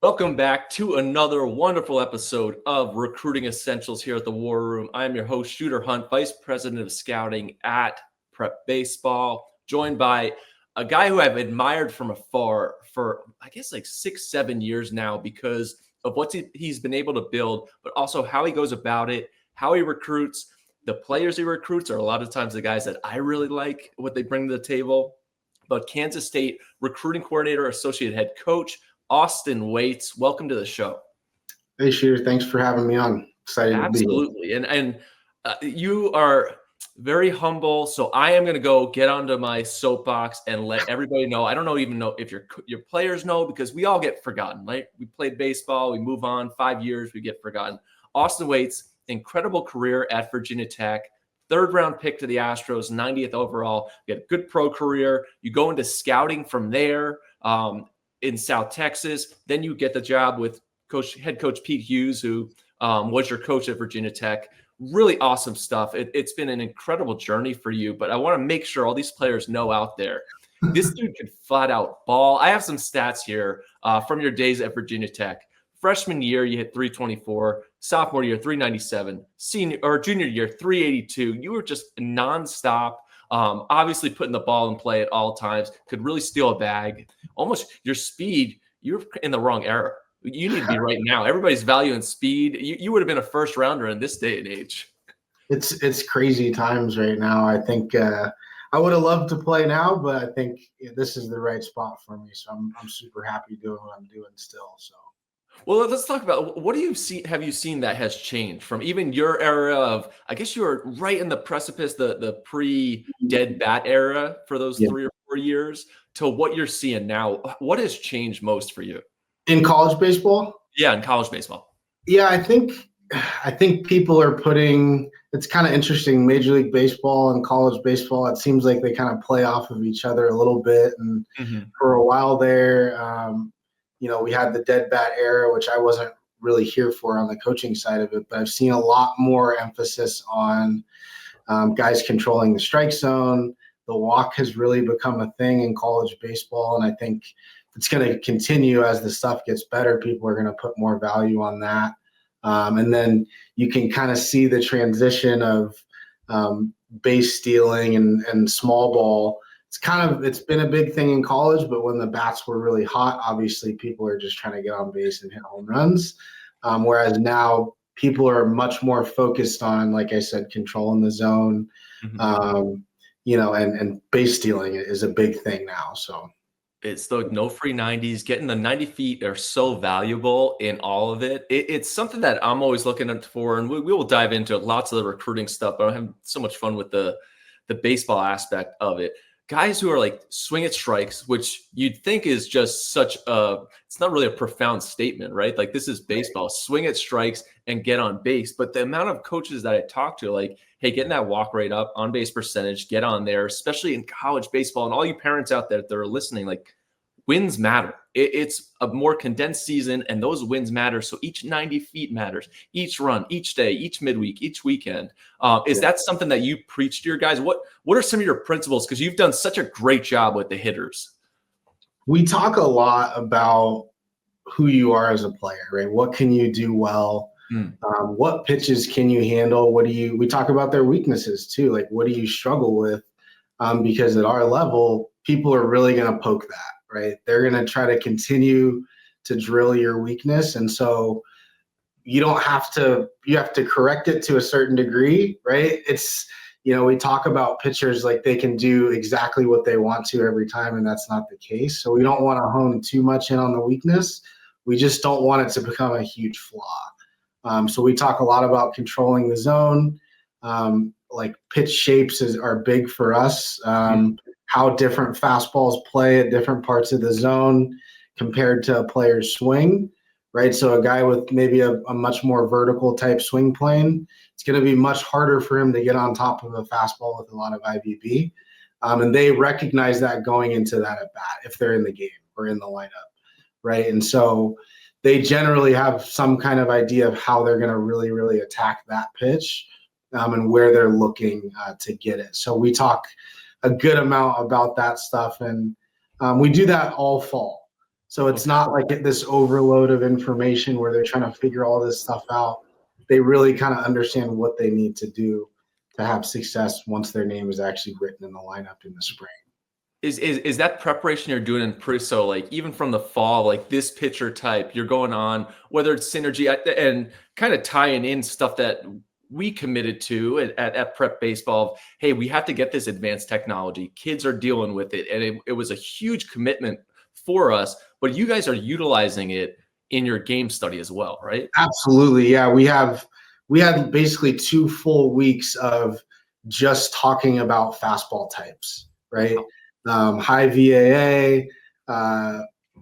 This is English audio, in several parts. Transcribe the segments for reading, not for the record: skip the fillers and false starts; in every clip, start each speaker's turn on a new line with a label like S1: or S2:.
S1: Welcome back to another wonderful episode of Recruiting Essentials here at the War Room. I am your host, Shooter Hunt, Vice President of Scouting at Prep Baseball, joined by a guy who I've admired from afar for, I guess, like 6-7 years now because of what he's been able to build, but also how he goes about it, how he recruits. The players he recruits are a lot of times the guys that I really like, what they bring to the table. But Kansas State recruiting coordinator, associate head coach, Austin Wates, welcome to the show.
S2: Hey, Shooter. Thanks for having me on. Excited to be here.
S1: Absolutely. And you are very humble. So I am going to go get onto my soapbox and let everybody know. I don't even know if your players know, because we all get forgotten, right? We played baseball. We move on 5 years. We get forgotten. Austin Wates, incredible career at Virginia Tech. 3rd round pick to the Astros, 90th overall. You had a good pro career. You go into scouting from there. In South Texas. Then you get the job with head coach Pete Hughes, who was your coach at Virginia Tech. Really awesome stuff. It's been an incredible journey for you, but I want to make sure all these players know out there, this dude can flat out ball. I have some stats here from your days at Virginia Tech. Freshman year, you hit 324. Sophomore year, 397. Junior year, 382. You were just nonstop. Obviously putting the ball in play at all times, could really steal a bag. Almost your speed, you're in the wrong era. You need to be right now. Everybody's valuing speed. You would have been a first rounder in this day and age.
S2: It's crazy times right now. I think I would have loved to play now, but I think this is the right spot for me. So I'm super happy doing what I'm doing still. So.
S1: Well, let's talk about what have you seen that has changed from even your era of, I guess you were right in the precipice, the pre-dead bat era for those 3 or 4 years, to what you're seeing now. What has changed most for you?
S2: In college baseball?
S1: Yeah, in college baseball.
S2: Yeah, I think people are putting, it's kind of interesting, Major League Baseball and college baseball, it seems like they kind of play off of each other a little bit. And for a while there, we had the dead bat era, which I wasn't really here for on the coaching side of it, but I've seen a lot more emphasis on guys controlling the strike zone. The walk has really become a thing in college baseball, and I think it's going to continue as the stuff gets better. People are going to put more value on that. And then you can kind of see the transition of base stealing and small ball. It's been a big thing in college, but when the bats were really hot, obviously people are just trying to get on base and hit home runs. Whereas now people are much more focused on, like I said, controlling the zone, and base stealing is a big thing now. So
S1: it's the no free 90s. Getting the 90 feet are so valuable in all of it. It's something that I'm always looking for, and we will dive into lots of the recruiting stuff, but I'm having so much fun with the baseball aspect of it. Guys who are like swing at strikes, which you'd think is just it's not really a profound statement, right? Like, this is baseball, swing at strikes and get on base. But the amount of coaches that I talk to, like, hey, getting that walk rate up, on base percentage, get on there, especially in college baseball. And all you parents out there that are listening, like, wins matter. It's a more condensed season, and those wins matter. So each 90 feet matters, each run, each day, each midweek, each weekend. Is that something that you preach to your guys? What are some of your principles? Because you've done such a great job with the hitters.
S2: We talk a lot about who you are as a player, right? What can you do well? What pitches can you handle? We talk about their weaknesses too. Like, what do you struggle with? Because at our level, people are really going to poke that. Right? They're going to try to continue to drill your weakness. And so you have to correct it to a certain degree, right? We talk about pitchers like they can do exactly what they want to every time, and that's not the case. So we don't want to hone too much in on the weakness. We just don't want it to become a huge flaw. So we talk a lot about controlling the zone. Like, pitch shapes are big for us. How different fastballs play at different parts of the zone compared to a player's swing, right? So a guy with maybe a much more vertical type swing plane, it's going to be much harder for him to get on top of a fastball with a lot of IVB. And they recognize that going into that at bat if they're in the game or in the lineup, right? And so they generally have some kind of idea of how they're going to really, really attack that pitch and where they're looking to get it. So we talk a good amount about that stuff, and we do that all fall. So it's not like this overload of information where they're trying to figure all this stuff out. They really kind of understand what they need to do to have success once their name is actually written in the lineup in the spring.
S1: Is that preparation you're doing in pre-so, like even from the fall, like this pitcher type, you're going on, whether it's synergy and kind of tying in stuff that we committed to at prep baseball. Hey, we have to get this advanced technology. Kids are dealing with it. And it was a huge commitment for us, but you guys are utilizing it in your game study as well, right?
S2: Absolutely. Yeah. We had basically 2 full weeks of just talking about fastball types, right? High VAA,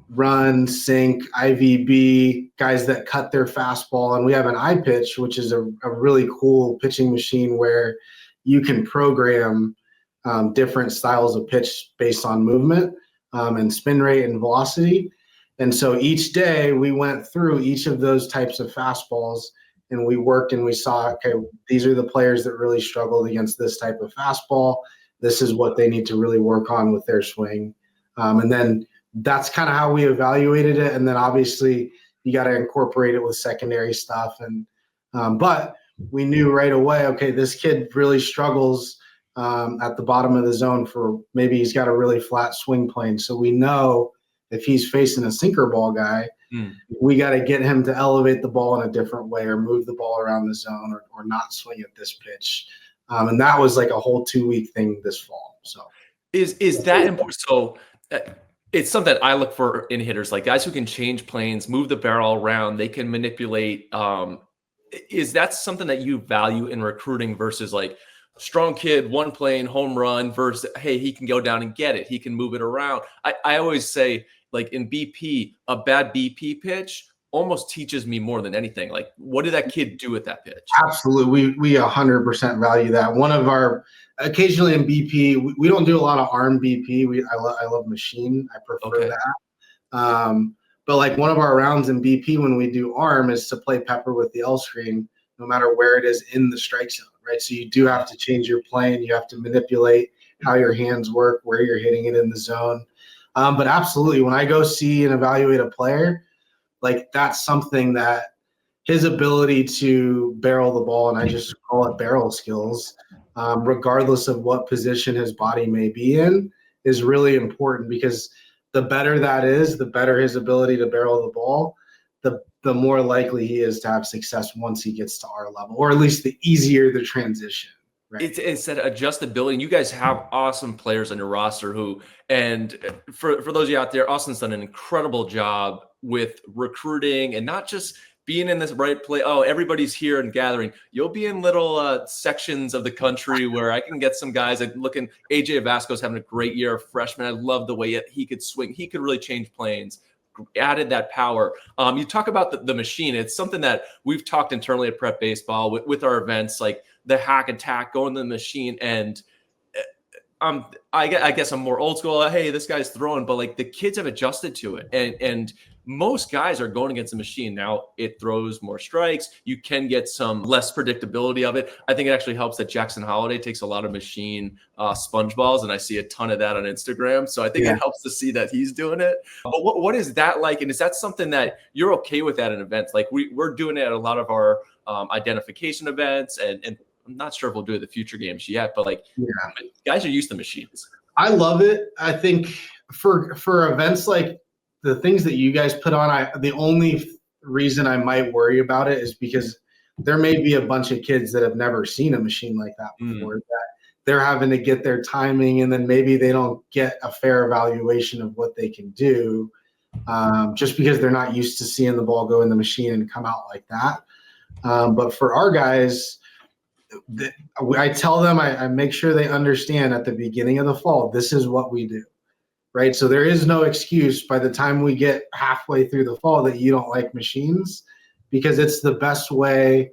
S2: run, sink, IVB, guys that cut their fastball. And we have an iPitch, which is a really cool pitching machine where you can program different styles of pitch based on movement and spin rate and velocity. And so each day we went through each of those types of fastballs and we worked and we saw, okay, these are the players that really struggled against this type of fastball. This is what they need to really work on with their swing. And then that's kind of how we evaluated it. And then obviously you got to incorporate it with secondary stuff. And but we knew right away, okay, this kid really struggles at the bottom of the zone for maybe he's got a really flat swing plane. So we know if he's facing a sinker ball guy, we got to get him to elevate the ball in a different way or move the ball around the zone or not swing at this pitch. And that was like a whole 2-week thing this fall. So
S1: is that important? So it's something that I look for in hitters, like guys who can change planes, move the barrel around, they can manipulate. Is that something that you value in recruiting versus like strong kid, one plane, home run versus, hey, he can go down and get it. He can move it around. I always say, like in BP, a bad BP pitch almost teaches me more than anything. Like, what did that kid do with that pitch?
S2: Absolutely. We 100% value that. One of our, occasionally in BP, we don't do a lot of arm BP. I love machine. I prefer that. But like one of our rounds in BP when we do arm is to play pepper with the L screen, no matter where it is in the strike zone, right? So you do have to change your plane. You have to manipulate how your hands work, where you're hitting it in the zone. But absolutely, when I go see and evaluate a player, like that's something that his ability to barrel the ball, and I just call it barrel skills, regardless of what position his body may be in, is really important because the better that is, the better his ability to barrel the ball, the more likely he is to have success once he gets to our level, or at least the easier the transition. Right.
S1: It's that adjustability. You guys have awesome players on your roster who, and for those of you out there, Austin's done an incredible job with recruiting and not just being in this right place. Oh, everybody's here and gathering. You'll be in little sections of the country where I can get some guys. Looking, AJ Vasco's having a great year, freshman. I love the way he could swing. He could really change planes. Added that power. You talk about the machine. It's something that we've talked internally at Prep Baseball with our events, like the hack attack, going to the machine. And I guess I'm more old school. Hey, this guy's throwing, but like the kids have adjusted to it. And most guys are going against the machine. Now it throws more strikes. You can get some less predictability of it. I think it actually helps that Jackson Holiday takes a lot of machine sponge balls, and I see a ton of that on Instagram. So I think it helps to see that he's doing it. But what is that like? And is that something that you're okay with at an event? Like we're doing it at a lot of our identification events, and I'm not sure if we'll do it at the future games yet, but like guys are used to machines.
S2: I love it. I think for events like the things that you guys put on, the only reason I might worry about it is because there may be a bunch of kids that have never seen a machine like that before, that they're having to get their timing, and then maybe they don't get a fair evaluation of what they can do just because they're not used to seeing the ball go in the machine and come out like that. But for our guys, I tell them, I make sure they understand at the beginning of the fall, this is what we do. Right. So there is no excuse by the time we get halfway through the fall that you don't like machines, because it's the best way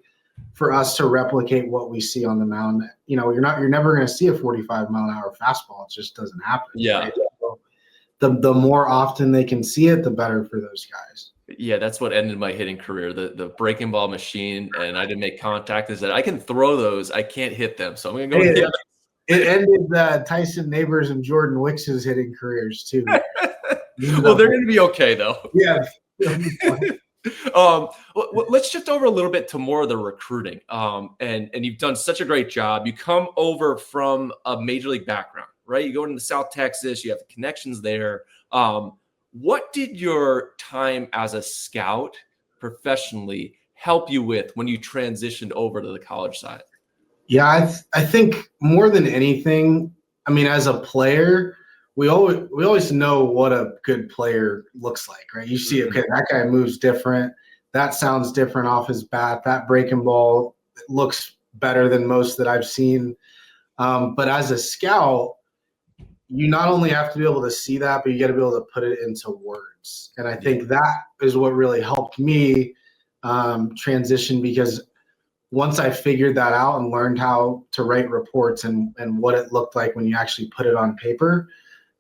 S2: for us to replicate what we see on the mound. You know, you're never going to see a 45-mile-an-hour fastball. It just doesn't happen.
S1: Yeah.
S2: Right? So the more often they can see it, the better for those guys.
S1: Yeah, that's what ended my hitting career, the breaking ball machine, and I didn't make contact. Is that I can throw those, I can't hit them. So I'm going to go with the other.
S2: It ended Tyson Neighbors and Jordan Wicks's hitting careers too.
S1: Well, they're going to be okay though.
S2: Yeah.
S1: Let's shift over a little bit to more of the recruiting. And you've done such a great job. You come over from a major league background, right? You go into South Texas, you have the connections there. What did your time as a scout professionally help you with when you transitioned over to the college side?
S2: Yeah, I think more than anything, I mean, as a player, we always know what a good player looks like, right? You see, okay, that guy moves different. That sounds different off his bat. That breaking ball looks better than most that I've seen. But as a scout, you not only have to be able to see that, but you got to be able to put it into words. And I think that is what really helped me transition, because once I figured that out and learned how to write reports and what it looked like when you actually put it on paper,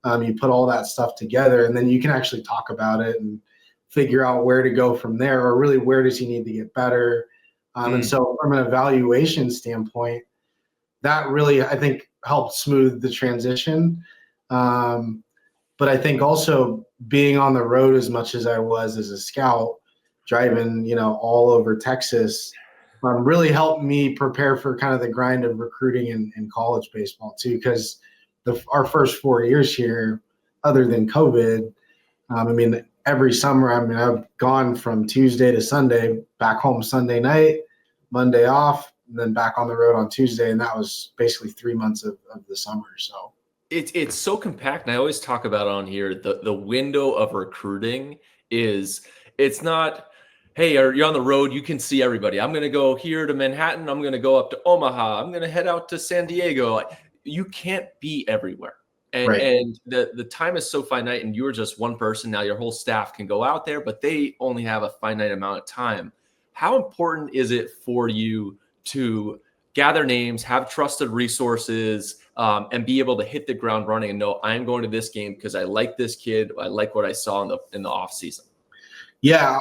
S2: you put all that stuff together, and then you can actually talk about it and figure out where to go from there, or really where does he need to get better. And so from an evaluation standpoint, that really, I think, helped smooth the transition. But I think also being on the road as much as I was as a scout, driving, all over Texas, really helped me prepare for kind of the grind of recruiting in college baseball too. Because our first 4 years here, other than COVID, I mean, every summer, I've gone from Tuesday to Sunday, back home Sunday night, Monday off, and then back on the road on Tuesday. And that was basically 3 months of the summer. So
S1: it's so compact. And I always talk about on here, the window of recruiting is, it's not, hey, you're on the road, you can see everybody. I'm going to go here to Manhattan. I'm going to go up to Omaha. I'm going to head out to San Diego. You can't be everywhere. And the time is so finite, and you're just one person. Now your whole staff can go out there, but they only have a finite amount of time. How important is it for you to gather names, have trusted resources, and be able to hit the ground running and know, I'm going to this game because I like this kid. I like what I saw in the off season.
S2: Yeah,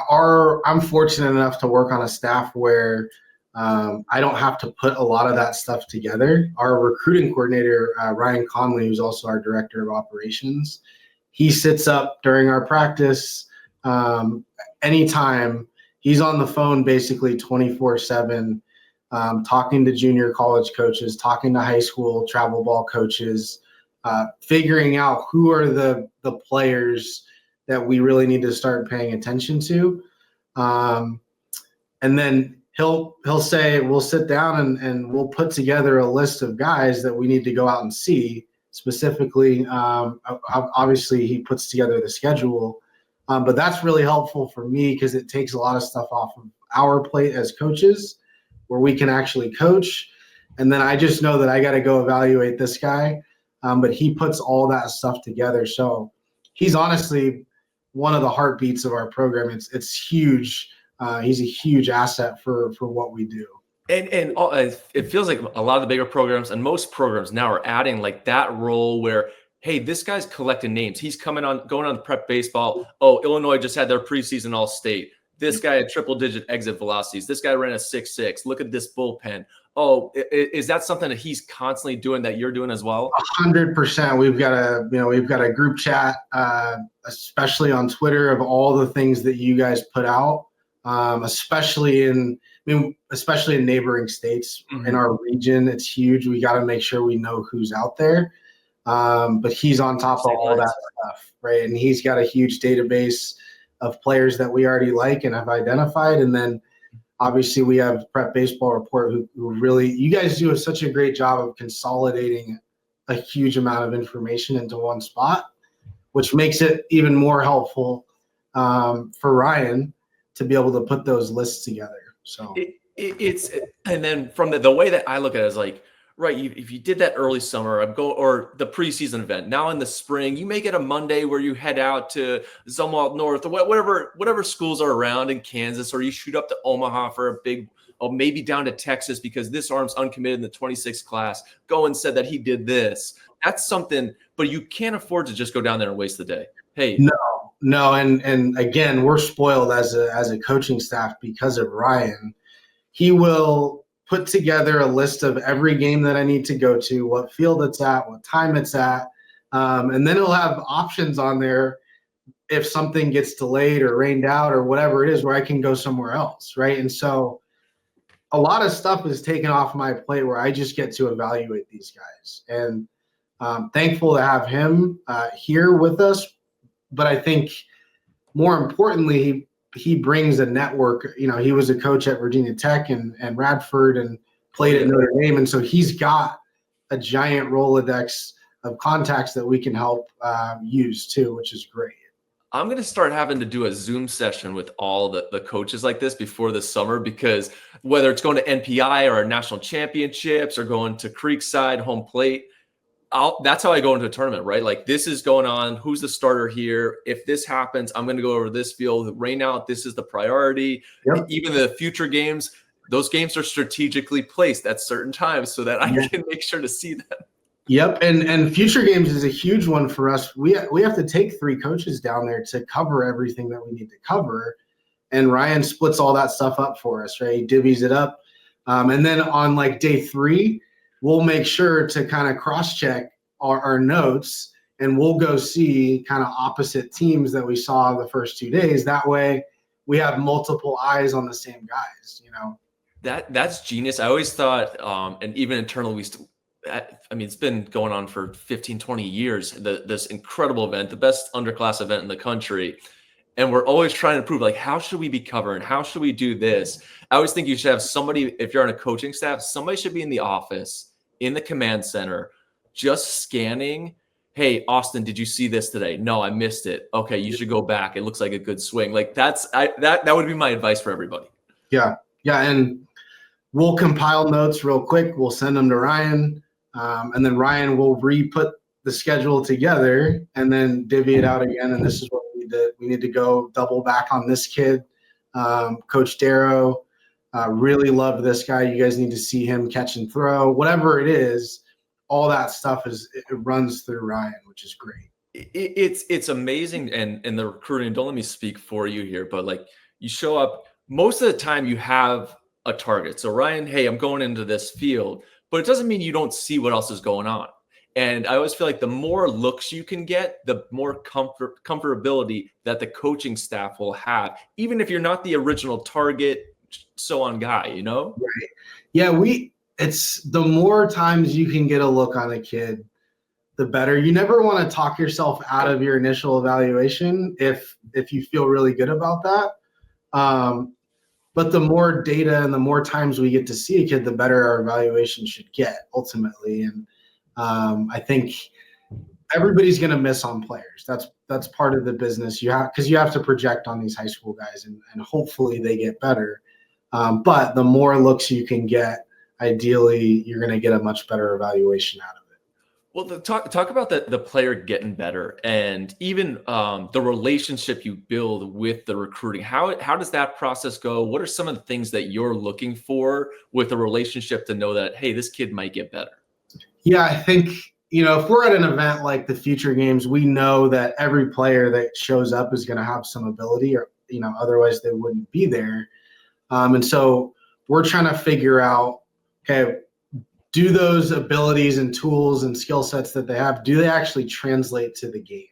S2: I'm fortunate enough to work on a staff where I don't have to put a lot of that stuff together. Our recruiting coordinator, Ryan Conley, who's also our director of operations, he sits up during our practice anytime. He's on the phone basically 24/7, talking to junior college coaches, talking to high school travel ball coaches, figuring out who are the players that we really need to start paying attention to. And then he'll say, we'll sit down and we'll put together a list of guys that we need to go out and see specifically. Obviously he puts together the schedule, but that's really helpful for me because it takes a lot of stuff off of our plate as coaches where we can actually coach. And then I just know that I got to go evaluate this guy. But he puts all that stuff together. So he's honestly one of the heartbeats of our program. It's huge. He's a huge asset for what we do.
S1: And it feels like a lot of the bigger programs and most programs now are adding like that role where, hey, this guy's collecting names. He's going on the prep baseball. Oh, Illinois just had their preseason all-state. This guy had triple-digit exit velocities. This guy ran a 6.6. Look at this bullpen. Oh, is that something that he's constantly doing that you're doing as well?
S2: 100%. We've got a group chat, especially on Twitter, of all the things that you guys put out, especially in neighboring states. In our region. It's huge. We got to make sure we know who's out there. But he's on top of all that stuff, right? And he's got a huge database of players that we already like and have identified. And then obviously we have Prep Baseball Report who really, you guys do such a great job of consolidating a huge amount of information into one spot, which makes it even more helpful for Ryan to be able to put those lists together. So
S1: and then from the way that I look at it is like, right, if you did that early summer or the preseason event, now in the spring, you make it a Monday where you head out to Zumwalt North or whatever schools are around in Kansas, or you shoot up to Omaha for a big, or maybe down to Texas because this arm's uncommitted in the 26th class. Go and said that he did this. That's something, but you can't afford to just go down there and waste the day. Hey,
S2: no, and again, we're spoiled as a coaching staff because of Ryan. He will put together a list of every game that I need to go to, what field it's at, what time it's at, and then he'll have options on there if something gets delayed or rained out or whatever it is, where I can go somewhere else, right? And so a lot of stuff is taken off my plate where I just get to evaluate these guys. And thankful to have him here with us. But I think more importantly, he brings a network. You know, he was a coach at Virginia Tech and Radford and played at Notre Dame. And so he's got a giant Rolodex of contacts that we can help use too, which is great.
S1: I'm going to start having to do a Zoom session with all the coaches like this before the summer, because whether it's going to NPI or national championships or going to Creekside, home plate, that's how I go into a tournament, right? Like, this is going on. Who's the starter here? If this happens, I'm going to go over this field. Right now, this is the priority. Yep. Even the future games, those games are strategically placed at certain times so that I can make sure to see them.
S2: Yep, and future games is a huge one for us. We have to take 3 coaches down there to cover everything that we need to cover, and Ryan splits all that stuff up for us, right? He divvies it up, and then on like day 3, we'll make sure to kind of cross-check our notes, and we'll go see kind of opposite teams that we saw the first 2 days. That way, we have multiple eyes on the same guys. You know,
S1: that's genius. I always thought, and even internally, I mean, it's been going on for 15, 20 years, this incredible event, the best underclass event in the country. And we're always trying to improve, like, how should we be covering? How should we do this? I always think you should have somebody, if you're on a coaching staff, somebody should be in the office, in the command center, just scanning. Hey, Austin, did you see this today? No, I missed it. Okay, you should go back. It looks like a good swing. Like, that would be my advice for everybody.
S2: Yeah. Yeah. And we'll compile notes real quick. We'll send them to Ryan. And then Ryan will re-put the schedule together and then divvy it out again. And this is what we need to go double back on this kid. Coach Darrow, really love this guy. You guys need to see him catch and throw. Whatever it is, all that stuff it runs through Ryan, which is great.
S1: It's amazing. And the recruiting, don't let me speak for you here, but like, you show up, most of the time you have a target. So Ryan, hey, I'm going into this field. But it doesn't mean you don't see what else is going on. And I always feel like the more looks you can get, the more comfortability that the coaching staff will have, even if you're not the original target, so on guy, you know?
S2: Right. Yeah, it's the more times you can get a look on a kid, the better. You never want to talk yourself out of your initial evaluation if you feel really good about that. But the more data and the more times we get to see a kid, the better our evaluation should get ultimately. And I think everybody's going to miss on players. That's part of the business. Because you have to project on these high school guys, and hopefully they get better. But the more looks you can get, ideally, you're going to get a much better evaluation out of it.
S1: Well, talk about the player getting better, and even the relationship you build with the recruiting. How does that process go? What are some of the things that you're looking for with a relationship to know that, hey, this kid might get better?
S2: Yeah, I think, if we're at an event like the Future Games, we know that every player that shows up is going to have some ability, or otherwise they wouldn't be there. And so we're trying to figure out, okay, do those abilities and tools and skill sets that they have, do they actually translate to the game,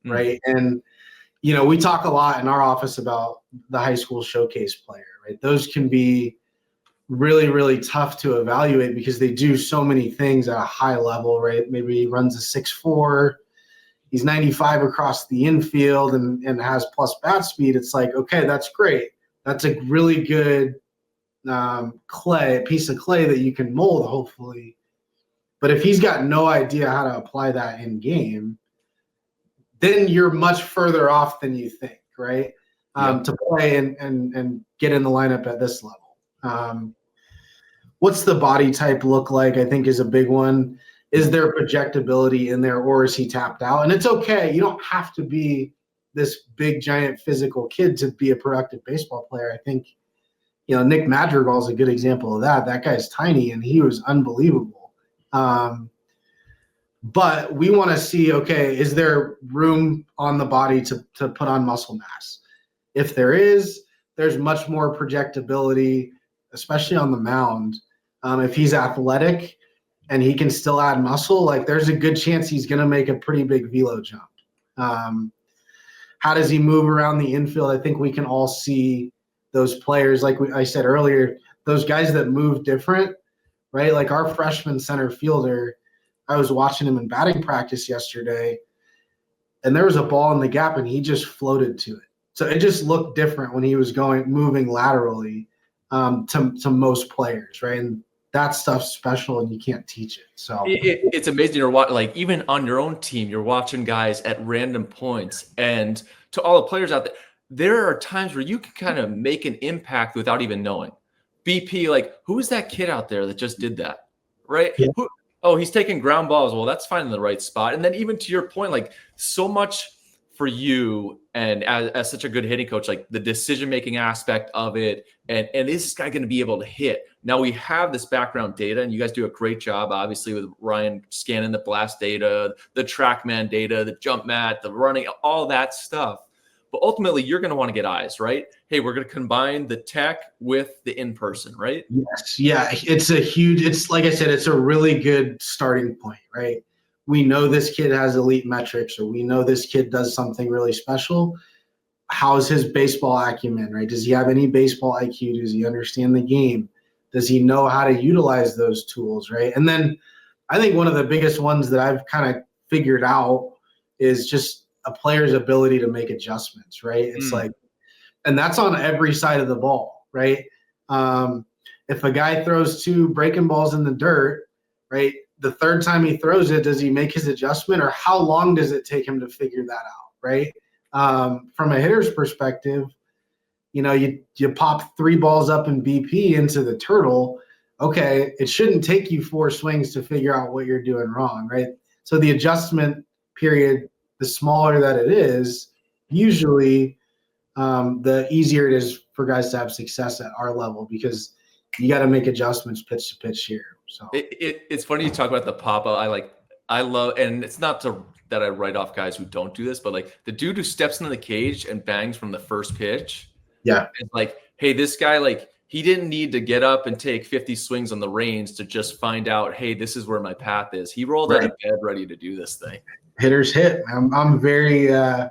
S2: right? And, we talk a lot in our office about the high school showcase player, right? Those can be really, really tough to evaluate because they do so many things at a high level, right? Maybe he runs a 6'4", he's 95 across the infield and has plus bat speed. It's like, okay, that's great. That's a really good piece of clay that you can mold, hopefully. But if he's got no idea how to apply that in game, then you're much further off than you think, right? To play and get in the lineup at this level. What's the body type look like, I think, is a big one. Is there projectability in there, or is he tapped out? And it's okay. You don't have to be this big, giant physical kid to be a productive baseball player. I think Nick Madrigal is a good example of that. That guy's tiny, and he was unbelievable. But we want to see, okay, is there room on the body to put on muscle mass? If there is, there's much more projectability, especially on the mound. If he's athletic and he can still add muscle, like there's a good chance he's going to make a pretty big velo jump. How does he move around the infield? I think we can all see those players, like I said earlier, those guys that move different, right? Like our freshman center fielder, I was watching him in batting practice yesterday, and there was a ball in the gap, and he just floated to it. So it just looked different when he was moving laterally to most players, right? And that stuff's special, and you can't teach it. So
S1: it's amazing. You're watching, like, even on your own team, you're watching guys at random points. And to all the players out there, there are times where you can kind of make an impact without even knowing. BP, like, who is that kid out there that just did that? Right?
S2: Yeah.
S1: Oh, he's taking ground balls. Well, that's finding the right spot. And then even to your point, like, so much for you, and as such a good hitting coach, like the decision-making aspect of it, and is this guy going to be able to hit? Now we have this background data, and you guys do a great job, obviously, with Ryan scanning the blast data, the TrackMan data, the jump mat, the running, all that stuff. But ultimately, you're going to want to get eyes, right? Hey, we're going to combine the tech with the in-person, right?
S2: Yes. Yeah. It's like I said, it's a really good starting point, right? We know this kid has elite metrics, or we know this kid does something really special. How's his baseball acumen, right? Does he have any baseball IQ? Does he understand the game? Does he know how to utilize those tools, right? And then I think one of the biggest ones that I've kind of figured out is just a player's ability to make adjustments, right? It's like, and that's on every side of the ball, right? If a guy throws 2 breaking balls in the dirt, right, the third time he throws it, does he make his adjustment, or how long does it take him to figure that out, right? From a hitter's perspective, you pop 3 balls up in BP into the turtle. Okay, it shouldn't take you 4 swings to figure out what you're doing wrong, right? So the adjustment period, the smaller that it is, usually the easier it is for guys to have success at our level, because you got to make adjustments pitch to pitch here. So
S1: it's funny you talk about the pop-up. I love, and it's not that I write off guys who don't do this, but like the dude who steps into the cage and bangs from the first pitch.
S2: Yeah.
S1: It's like, hey, this guy, like, he didn't need to get up and take 50 swings on the reins to just find out, hey, this is where my path is. He rolled out of bed ready to do this thing.
S2: Hitters hit. I'm very I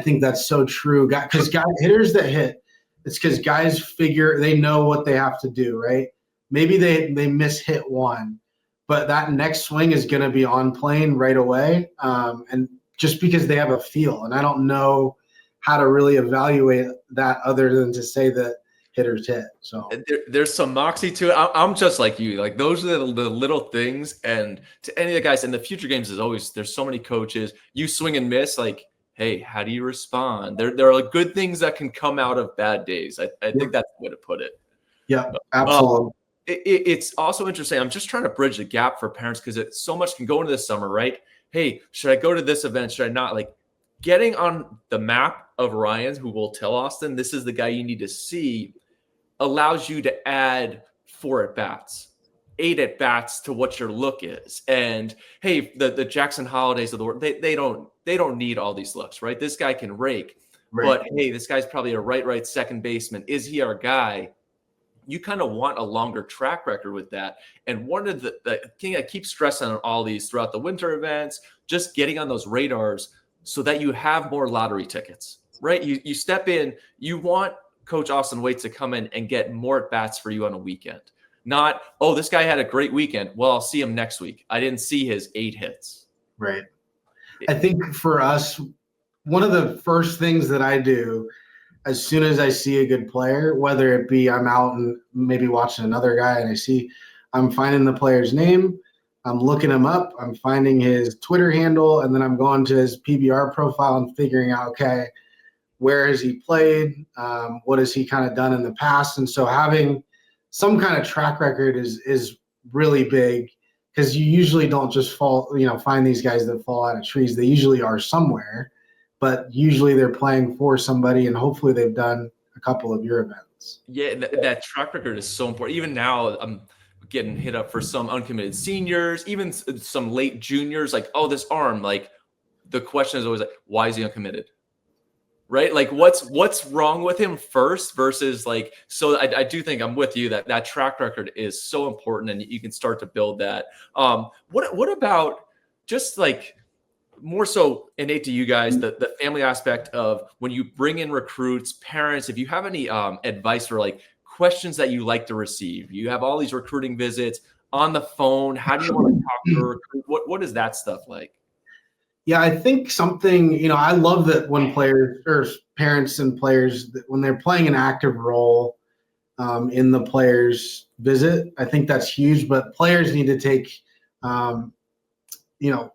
S2: think that's so true. Because hitters that hit, it's because guys they know what they have to do, right? Maybe they miss hit one, but that next swing is going to be on plane right away. And just because they have a feel, and I don't know how to really evaluate that other than to say that hitters hit. So
S1: there's some moxie to it. I'm just like you. Like, those are the little things. And to any of the guys in the future games, there's so many coaches. You swing and miss, like, hey, how do you respond? There are good things that can come out of bad days. I think that's the way to put it.
S2: Yeah, absolutely.
S1: It's also interesting. I'm just trying to bridge the gap for parents, because so much can go into this summer, right? Hey, should I go to this event? Should I not? Like, getting on the map of Ryan's, who will tell Austin, this is the guy you need to see, allows you to add 4 at-bats, 8 at-bats to what your look is. And hey, the Jackson Holidays of the world, they don't need all these looks, right? This guy can rake. Right. But hey, this guy's probably a right second baseman. Is he our guy? You kind of want a longer track record with that. And one of the thing I keep stressing on all these throughout the winter events, just getting on those radars so that you have more lottery tickets, right? You step in, you want Coach Austin Wates to come in and get more at bats for you on a weekend. Not, oh, this guy had a great weekend. Well, I'll see him next week. I didn't see his 8 hits.
S2: Right. I think for us, one of the first things that I do as soon as I see a good player, whether it be I'm out and maybe watching another guy and I'm finding the player's name, I'm looking him up, I'm finding his Twitter handle, and then I'm going to his PBR profile and figuring out, okay, where has he played? What has he kind of done in the past? And so having some kind of track record is really big, because you usually don't just find these guys that fall out of trees. They usually are somewhere, but usually they're playing for somebody, and hopefully they've done a couple of your events.
S1: Yeah, that track record is so important. Even now, I'm getting hit up for some uncommitted seniors, even some late juniors, like, oh, this arm, like, the question is always like, why is he uncommitted? Right? Like, what's wrong with him first versus like, so I do think I'm with you that track record is so important, and you can start to build that. What about just like more so innate to you guys, the family aspect of when you bring in recruits, parents, if you have any advice for like questions that you like to receive. You have all these recruiting visits on the phone. How do you want to talk to a recruit? What is that stuff like?
S2: Yeah, I think something, I love that when players or parents and players, when they're playing an active role in the players' visit, I think that's huge. But players need to take,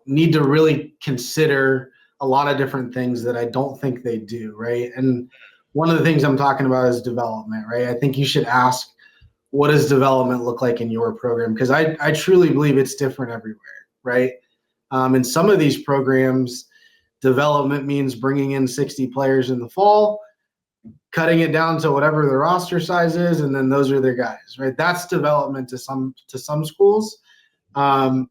S2: need to really consider a lot of different things that I don't think they do, right? And one of the things I'm talking about is development, right? I think you should ask, what does development look like in your program? Because I truly believe it's different everywhere, right? In some of these programs, development means bringing in 60 players in the fall, cutting it down to whatever the roster size is, and then those are their guys, right? That's development to some schools. And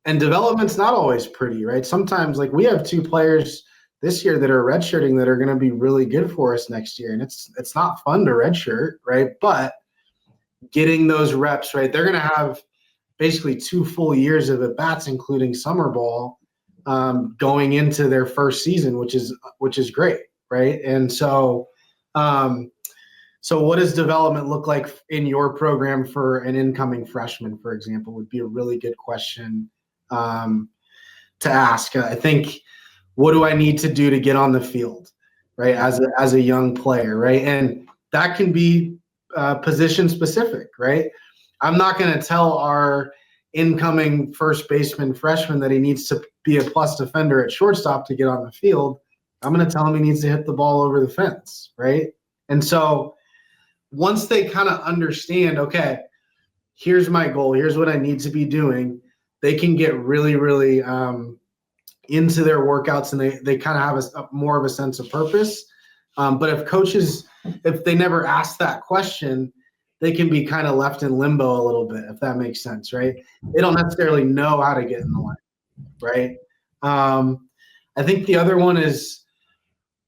S2: development's not always pretty, right? Sometimes, like, we have 2 players this year that are redshirting that are going to be really good for us next year, and it's not fun to redshirt, right? But getting those reps, right? They're going to have basically 2 full years of at bats, including summer ball, going into their first season, which is great, right? And so, so what does development look like in your program for an incoming freshman, for example, would be a really good question to ask. I think, what do I need to do to get on the field, right? As a young player, right? And that can be position specific, right? I'm not going to tell our incoming first baseman freshman that he needs to be a plus defender at shortstop to get on the field. I'm going to tell him he needs to hit the ball over the fence, right? And so once they kind of understand, okay, here's my goal, here's what I need to be doing, they can get really, really into their workouts, and they kind of have more of a sense of purpose. But if they never ask that question, they can be kind of left in limbo a little bit, if that makes sense, right? They don't necessarily know how to get in the line, right? I think the other one is,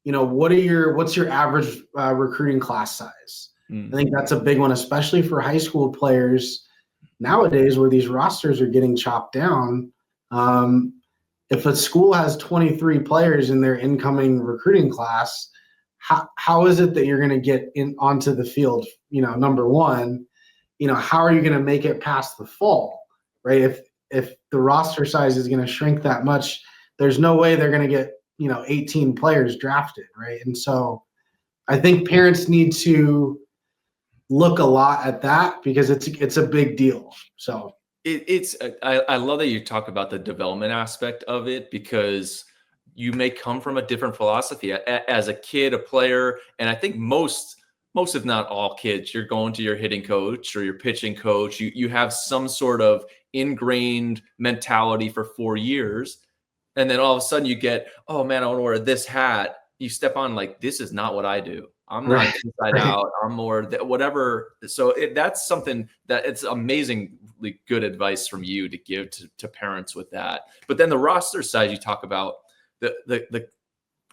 S2: what's your average recruiting class size? I think that's a big one, especially for high school players nowadays, where these rosters are getting chopped down. If a school has 23 players in their incoming recruiting class, how is it that you're going to get onto the field? Number one, how are you going to make it past the fall, right? If the roster size is going to shrink that much, there's no way they're going to get 18 players drafted, right? And so I think parents need to look a lot at that, because it's a big deal. So
S1: I love that you talk about the development aspect of it, because you may come from a different philosophy as a kid, a player, and I think most if not all kids, you're going to your hitting coach or your pitching coach. You have some sort of ingrained mentality for 4 years, and then all of a sudden you get, oh man, I want to wear this hat. You step on, like, this is not what I do. I'm not inside out. I'm more whatever. So that's something that it's amazingly good advice from you to give to parents with that. But then the roster size you talk about, the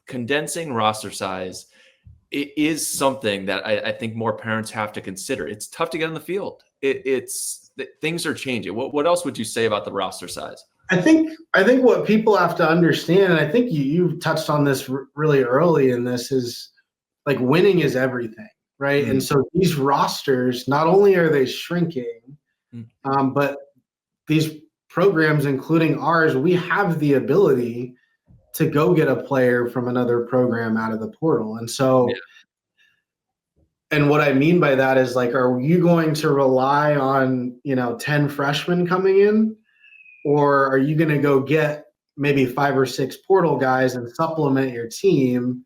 S1: condensing roster size, it is something that I think more parents have to consider. It's tough to get on the field. Things are changing. What else would you say about the roster size?
S2: I think what people have to understand, and I think you touched on this really early in this, is like, winning is everything, right? And so these rosters, not only are they shrinking, but these programs, including ours, we have the ability to go get a player from another program out of the portal. And so, and what I mean by that is, like, are you going to rely on, 10 freshmen coming in, or are you going to go get maybe 5 or 6 portal guys and supplement your team,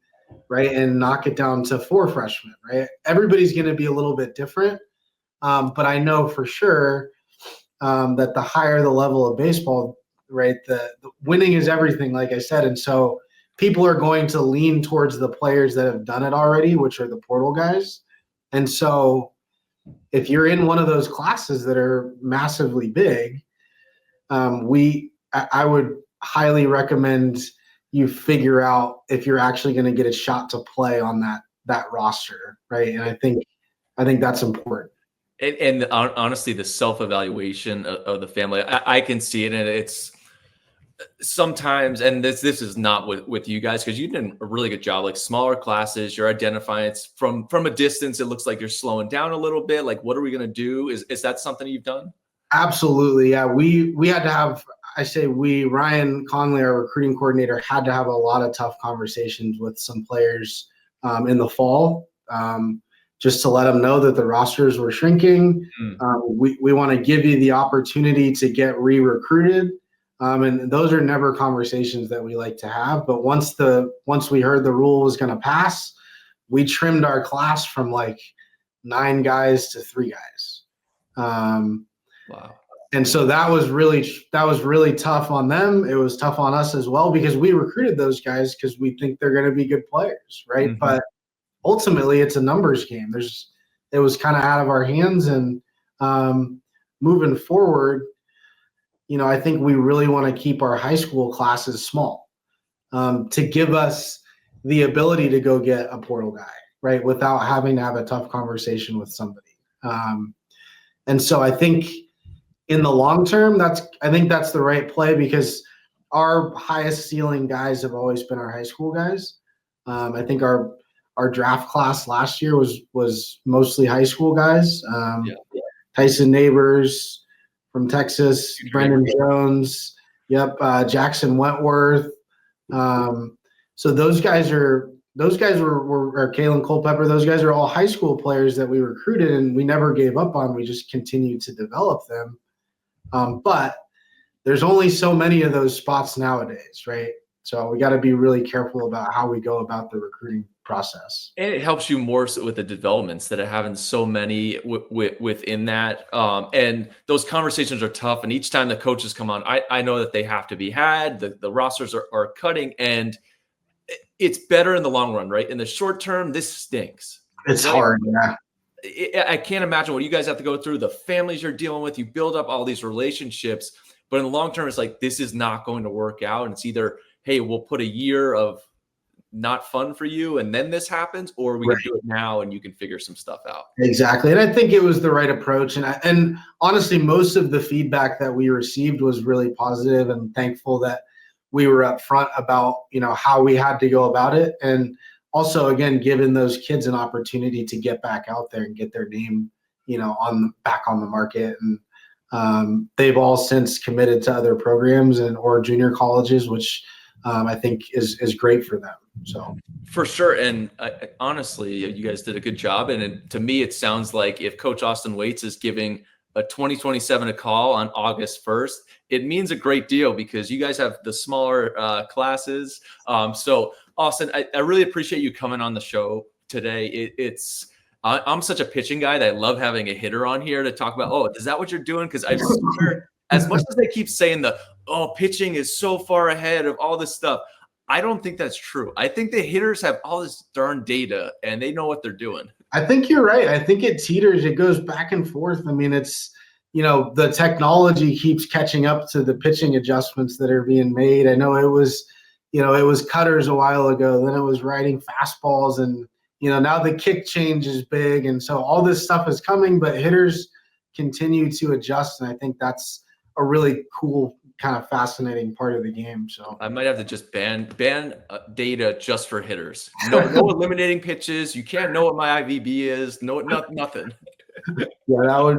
S2: right, and knock it down to 4 freshmen, right? Everybody's going to be a little bit different, but I know for sure that the higher the level of baseball, right, the winning is everything, like I said, and so people are going to lean towards the players that have done it already, which are the portal guys. And so if you're in one of those classes that are massively big, I would highly recommend you figure out if you're actually going to get a shot to play on that roster, right? And I think that's important.
S1: And honestly, the self-evaluation of the family, I can see it, and sometimes, and this is not with you guys, because you did a really good job, like smaller classes, you're identifying it's from a distance, it looks like you're slowing down a little bit. Like, what are we going to do? Is that something you've done?
S2: Absolutely. Yeah. We had to have, I say we, Ryan Conley, our recruiting coordinator, had to have a lot of tough conversations with some players in the fall, just to let them know that the rosters were shrinking. We want to give you the opportunity to get re-recruited. And those are never conversations that we like to have. But once we heard the rule was going to pass, we trimmed our class from like 9 guys to 3 guys.
S1: Wow.
S2: And so that was really tough on them. It was tough on us as well, because we recruited those guys because we think they're going to be good players, right? But ultimately, it's a numbers game. It was kind of out of our hands, and moving forward, I think we really want to keep our high school classes small, to give us the ability to go get a portal guy, right, without having to have a tough conversation with somebody. And so I think in the long term, I think that's the right play, because our highest ceiling guys have always been our high school guys. I think our draft class last year was mostly high school guys. Tyson Neighbors from Texas, Brendan Jones, Jackson Wentworth. So those guys were Kalen Culpepper. Those guys are all high school players that we recruited, and we never gave up on. We just continued to develop them. But there's only so many of those spots nowadays, right? So we got to be really careful about how we go about the recruiting process.
S1: And it helps you more so with the developments that are having so many within that. And those conversations are tough. And each time the coaches come on, I know that they have to be had. The rosters are cutting, and it's better in the long run, right? In the short term, this stinks.
S2: It's hard, yeah.
S1: I can't imagine what you guys have to go through, the families you're dealing with. You build up all these relationships, but in the long term, it's like, this is not going to work out. And it's either, hey, we'll put a year of not fun for you, and then this happens, or we can do it now and you can figure some stuff out.
S2: Exactly. And I think it was the right approach. And honestly, most of the feedback that we received was really positive, and thankful that we were upfront about, how we had to go about it. And also, again, giving those kids an opportunity to get back out there and get their name, back on the market. And they've all since committed to other programs or junior colleges, which I think is great for them. So
S1: for sure. And honestly, you guys did a good job. And to me, it sounds like if Coach Austin Wates is giving a 2027 a call on August 1st, it means a great deal, because you guys have the smaller classes. So Austin, I really appreciate you coming on the show today. I'm such a pitching guy that I love having a hitter on here to talk about, is that what you're doing? Because I swear, as much as they keep saying pitching is so far ahead of all this stuff, I don't think that's true. I think the hitters have all this darn data and they know what they're doing.
S2: I think you're right. I think it teeters. It goes back and forth. I mean, it's, the technology keeps catching up to the pitching adjustments that are being made. I know it was cutters a while ago. Then it was riding fastballs, and, now the kick change is big. And so all this stuff is coming, but hitters continue to adjust. And I think that's a really cool, kind of fascinating part of the game. So
S1: I might have to just ban data just for hitters. No eliminating pitches. You can't know what my IVB is. No, nothing.
S2: Yeah,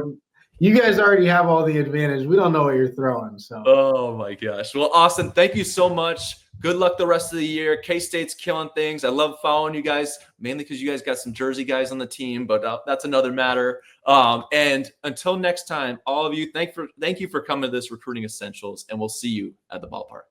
S2: you guys already have all the advantage. We don't know what you're throwing. So.
S1: Oh my gosh. Well, Austin, thank you so much. Good luck the rest of the year. K-State's killing things. I love following you guys, mainly because you guys got some Jersey guys on the team, but that's another matter. And until next time, all of you, thank you for coming to this Recruiting Essentials, and we'll see you at the ballpark.